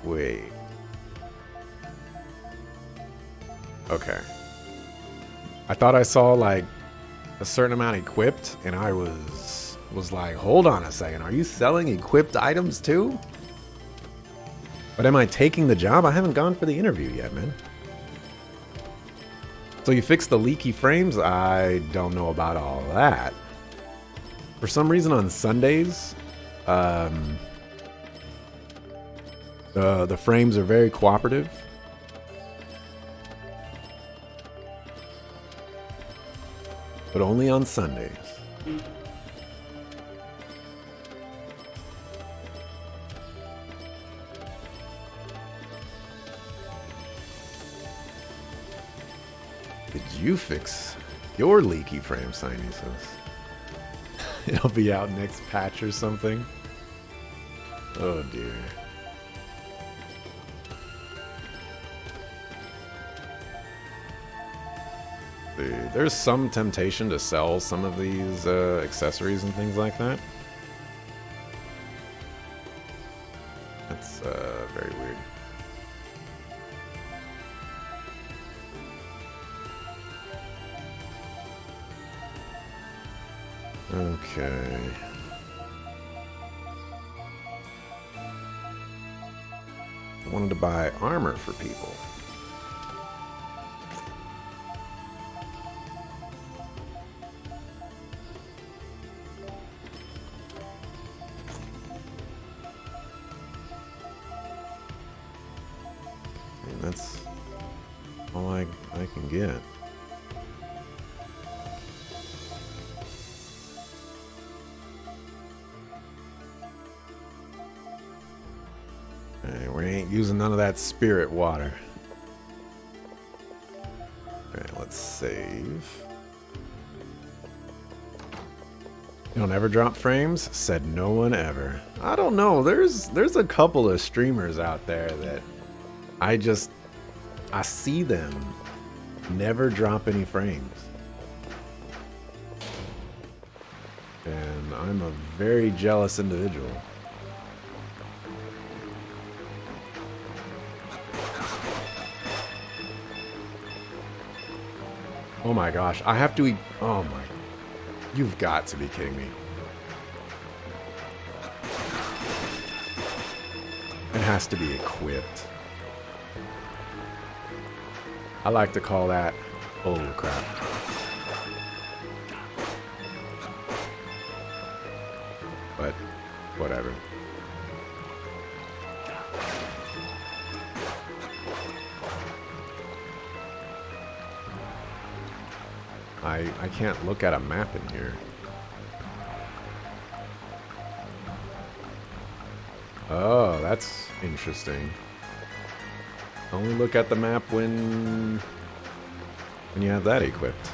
Wait. Okay. I thought I saw like a certain amount equipped, and I was like, hold on a second, are you selling equipped items too? But am I taking the job? I haven't gone for the interview yet, man. So you fixed the leaky frames? I don't know about all that. For some reason on Sundays, the frames are very cooperative. But only on Sundays. Did you fix your leaky frame, Signy says? It'll be out next patch or something. Oh dear. There's some temptation to sell some of these accessories and things like that. That's very weird. Okay. I wanted to buy armor for people. And that's all I can get. We ain't using none of that spirit water. Okay, let's save. You don't ever drop frames? Said no one ever. I don't know. There's a couple of streamers out there that I see them never drop any frames. And I'm a very jealous individual. Oh my gosh, I have to eat. Oh my. You've got to be kidding me. It has to be equipped. I like to call that, oh crap. But, whatever. I can't look at a map in here. Oh, that's interesting. Only look at the map when you have that equipped.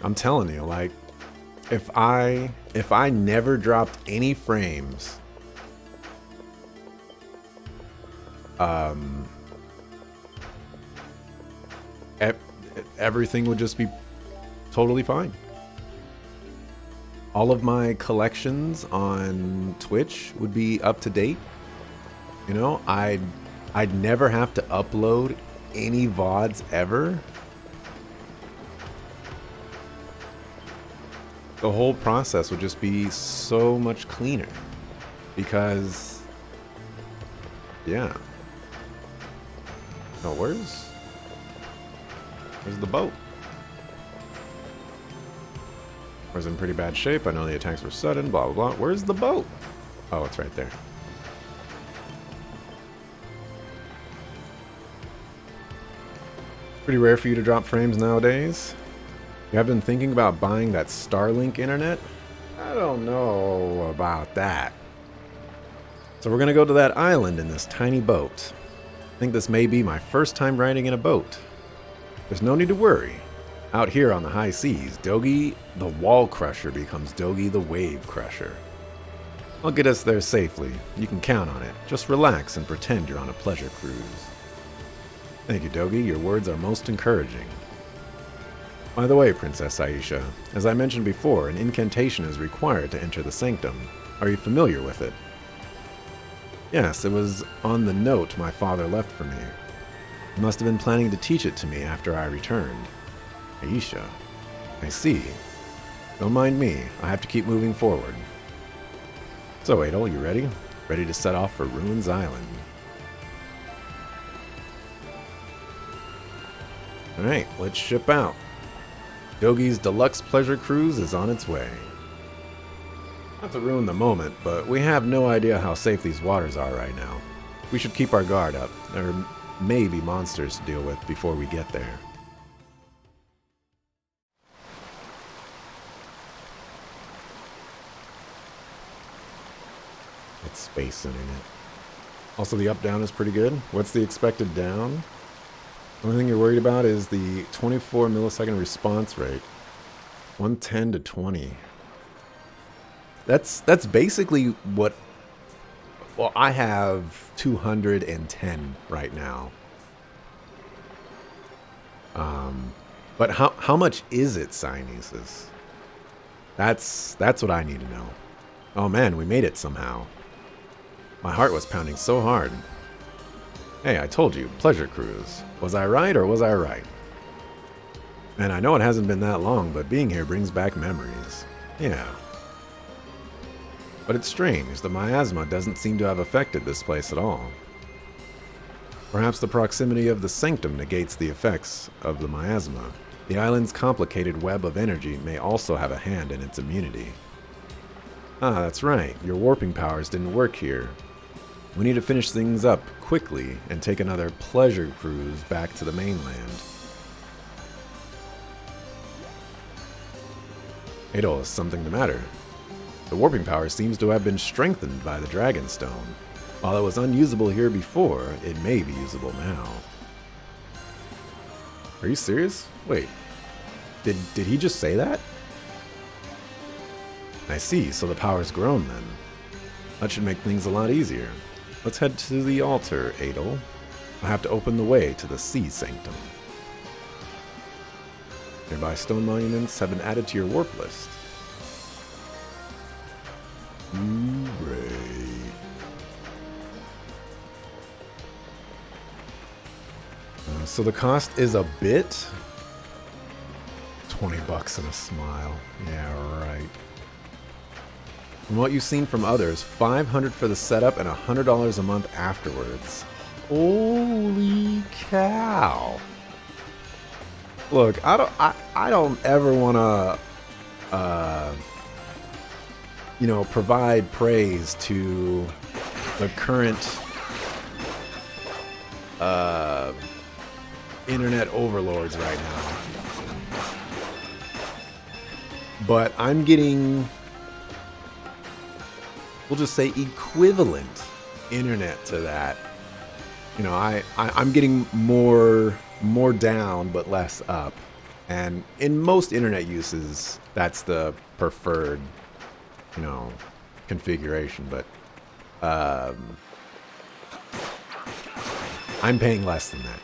I'm telling you, like, if I never dropped any frames, everything would just be totally fine. All of my collections on Twitch would be up to date. You know, I'd never have to upload any VODs ever. The whole process would just be so much cleaner because, yeah. Oh, where's the boat? I was in pretty bad shape. I know the attacks were sudden, blah, blah, blah. Where's the boat? Oh, it's right there. Pretty rare for you to drop frames nowadays. You have been thinking about buying that Starlink internet? I don't know about that. So we're going to go to that island in this tiny boat. I think this may be my first time riding in a boat. There's no need to worry. Out here on the high seas, Dogi the Wall Crusher becomes Dogi the Wave Crusher. I'll get us there safely. You can count on it. Just relax and pretend you're on a pleasure cruise. Thank you, Dogi. Your words are most encouraging. By the way, Princess Aisha, as I mentioned before, an incantation is required to enter the Sanctum. Are you familiar with it? Yes, it was on the note my father left for me. He must have been planning to teach it to me after I returned. Aisha. I see. Don't mind me. I have to keep moving forward. So, Adol, you ready? Ready to set off for Ruins Island. Alright, let's ship out. Dogi's deluxe pleasure cruise is on its way. Not to ruin the moment, but we have no idea how safe these waters are right now. We should keep our guard up. There may be monsters to deal with before we get there. It's space internet. Also, the up-down is pretty good. What's the expected down? The only thing you're worried about is the 24 millisecond response rate. 110 to 20. That's basically what... Well, I have 210 right now. But how much is it, Sinesis? That's what I need to know. Oh man, we made it somehow. My heart was pounding so hard. Hey, I told you, pleasure cruise. Was I right or was I right? And I know it hasn't been that long, but being here brings back memories. Yeah. But it's strange, the miasma doesn't seem to have affected this place at all. Perhaps the proximity of the Sanctum negates the effects of the miasma. The island's complicated web of energy may also have a hand in its immunity. Ah, that's right, your warping powers didn't work here. We need to finish things up quickly and take another pleasure cruise back to the mainland. Adol, is something the matter? The warping power seems to have been strengthened by the Dragon Stone. While it was unusable here before, it may be usable now. Are you serious? Wait, did he just say that? I see, so the power's grown then. That should make things a lot easier. Let's head to the altar, Adol. I have to open the way to the Sea Sanctum. Nearby stone monuments have been added to your warp list. Hooray. So the cost is a bit? 20 bucks and a smile. Yeah, right. From what you've seen from others, $500 for the setup and $100 a month afterwards. Holy cow! Look, I don't ever want to, provide praise to the current internet overlords right now, but I'm getting, we'll just say, equivalent internet to that. You know, I'm getting more down but less up, and in most internet uses that's the preferred, configuration, but I'm paying less than that.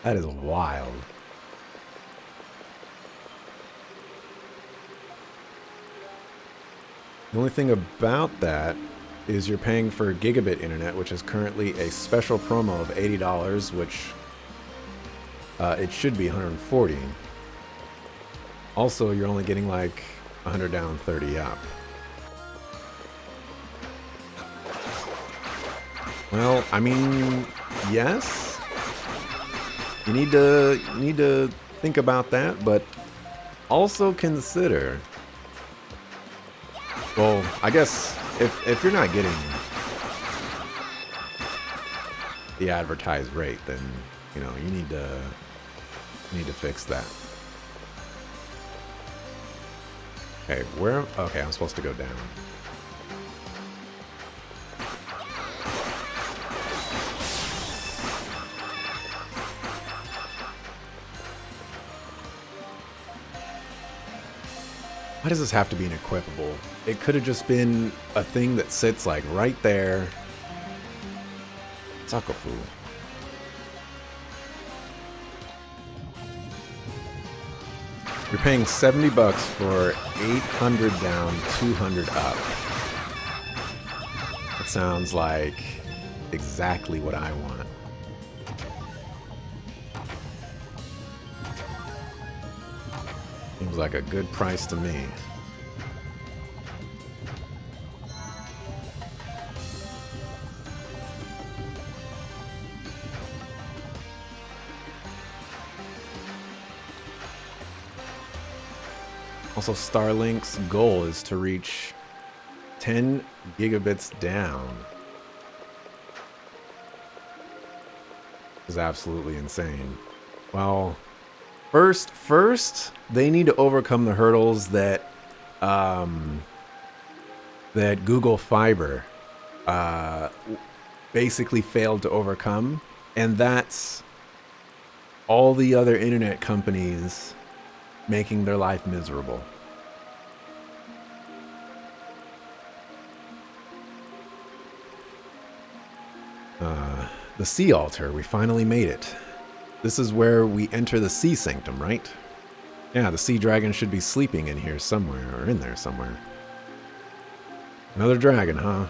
That is wild. The only thing about that is you're paying for gigabit internet, which is currently a special promo of $80, which it should be $140. Also, you're only getting like 100 down, 30 up. Well, I mean, yes. You need to think about that, but also consider. Well, I guess if you're not getting the advertised rate, then you need to fix that. Okay, okay, I'm supposed to go down. Why does this have to be an equipable? It could have just been a thing that sits like right there. Sakafu. You're paying $70 for 800 down, 200 up. That sounds like exactly what I want. Seems like a good price to me. Also, Starlink's goal is to reach 10 gigabits down. This is absolutely insane. Well, first, they need to overcome the hurdles that that Google Fiber basically failed to overcome, and that's all the other internet companies making their life miserable. The Sea Altar, we finally made it. This is where we enter the Sea Sanctum, right? Yeah, the Sea Dragon should be sleeping in here somewhere, or in there somewhere. Another dragon, huh?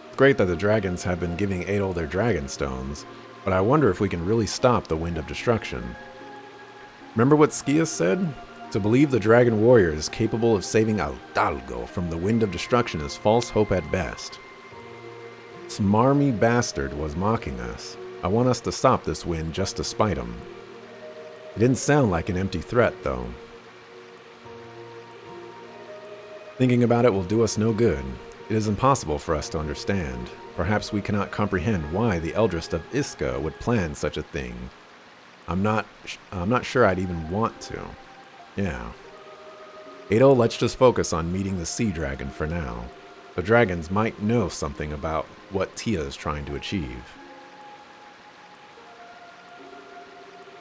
It's great that the dragons have been giving Adol their dragon stones, but I wonder if we can really stop the Wind of Destruction. Remember what Skias said? To believe the Dragon Warrior is capable of saving Hidalgo from the Wind of Destruction is false hope at best. Smarmy bastard was mocking us. I want us to stop this wind just to spite him. It didn't sound like an empty threat, though. Thinking about it will do us no good. It is impossible for us to understand. Perhaps we cannot comprehend why the Eldrest of Iska would plan such a thing. I'm not sure I'd even want to. Yeah. Adol, let's just focus on meeting the Sea Dragon for now. The dragons might know something about what Tia is trying to achieve.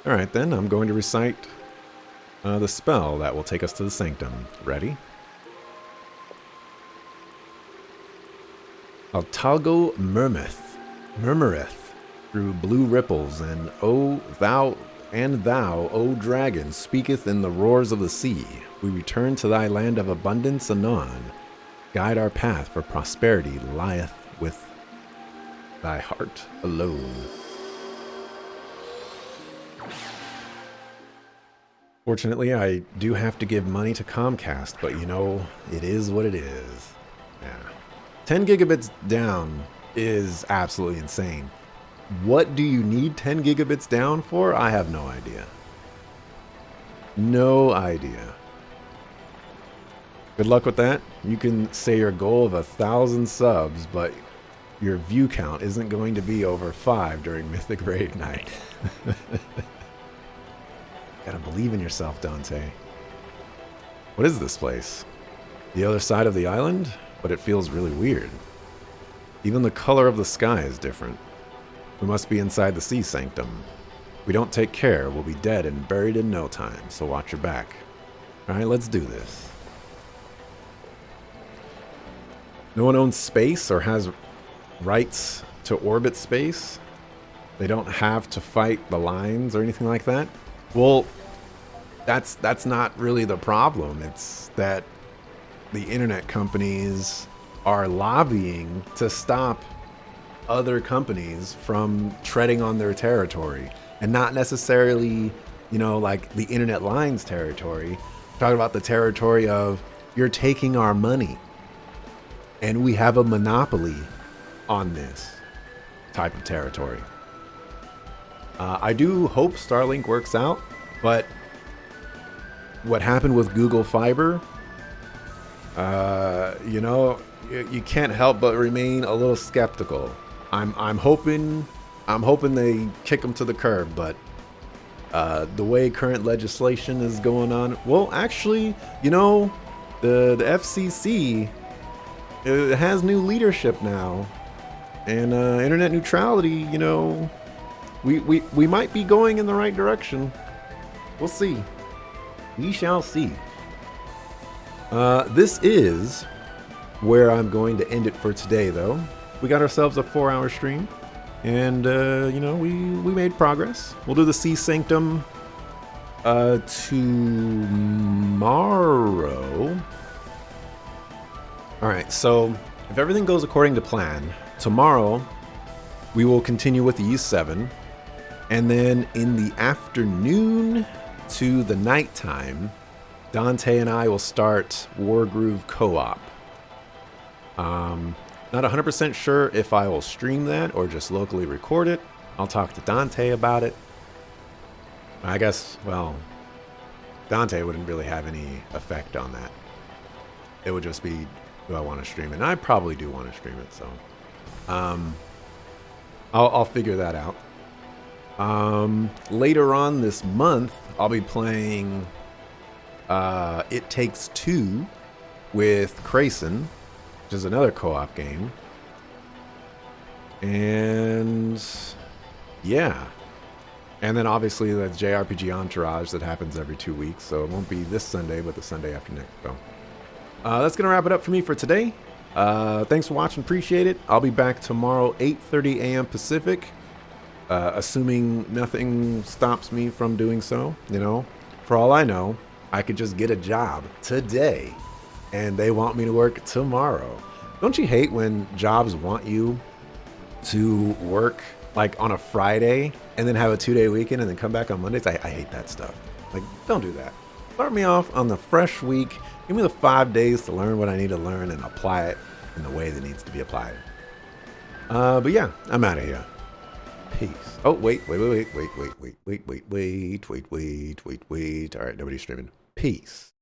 Alright then, I'm going to recite the spell that will take us to the Sanctum. Ready? Altalgo murmureth through blue ripples, and thou, O dragon, speaketh in the roars of the sea. We return to thy land of abundance anon. Guide our path, for prosperity lieth with thy heart alone. Fortunately, I do have to give money to Comcast, but you know, it is what it is. Yeah. 10 gigabits down is absolutely insane. What do you need 10 gigabits down for? I have no idea. No idea. Good luck with that. You can say your goal of 1,000 subs, but your view count isn't going to be over 5 during Mythic Raid Night. Gotta believe in yourself, Dante. What is this place? The other side of the island? But it feels really weird. Even the color of the sky is different. We must be inside the Sea Sanctum. If we don't take care, we'll be dead and buried in no time, so watch your back. Alright, let's do this. No one owns space or has rights to orbit space. They don't have to fight the lines or anything like that. Well, that's not really the problem. It's that the internet companies are lobbying to stop other companies from treading on their territory, and not necessarily, you know, like the internet lines territory. I'm talking about the territory of, you're taking our money and we have a monopoly on this type of territory. I do hope Starlink works out, but what happened with Google Fiber, you know, you can't help but remain a little skeptical. I'm hoping they kick them to the curb, but the way current legislation is going on, well, actually, you know, the FCC it has new leadership now, and internet neutrality, you know, we might be going in the right direction. We'll see. We shall see. This is where I'm going to end it for today, though. We got ourselves a 4-hour stream, and you know, we made progress. We'll do the Sea Sanctum tomorrow. All right, so if everything goes according to plan, tomorrow we will continue with the U7. And then in the afternoon to the nighttime, Dante and I will start Wargroove Co-op. Not 100% sure if I will stream that or just locally record it. I'll talk to Dante about it. I guess, well, Dante wouldn't really have any effect on that. It would just be, do I want to stream it? And I probably do want to stream it, so I'll figure that out. Later on this month, I'll be playing It Takes Two with Crayson, which is another co-op game. And yeah. And then obviously the JRPG Entourage that happens every 2 weeks. So it won't be this Sunday, but the Sunday after next. So that's going to wrap it up for me for today. Thanks for watching. Appreciate it. I'll be back tomorrow, 8:30 a.m. Pacific. Assuming nothing stops me from doing so, you know. For all I know, I could just get a job today and they want me to work tomorrow. Don't you hate when jobs want you to work like on a Friday and then have a 2-day weekend and then come back on Mondays? I hate that stuff. Like, don't do that. Start me off on the fresh week. Give me the 5 days to learn what I need to learn and apply it in the way that needs to be applied. But yeah, I'm out of here. Peace. Oh, wait. All right, nobody's streaming. Peace.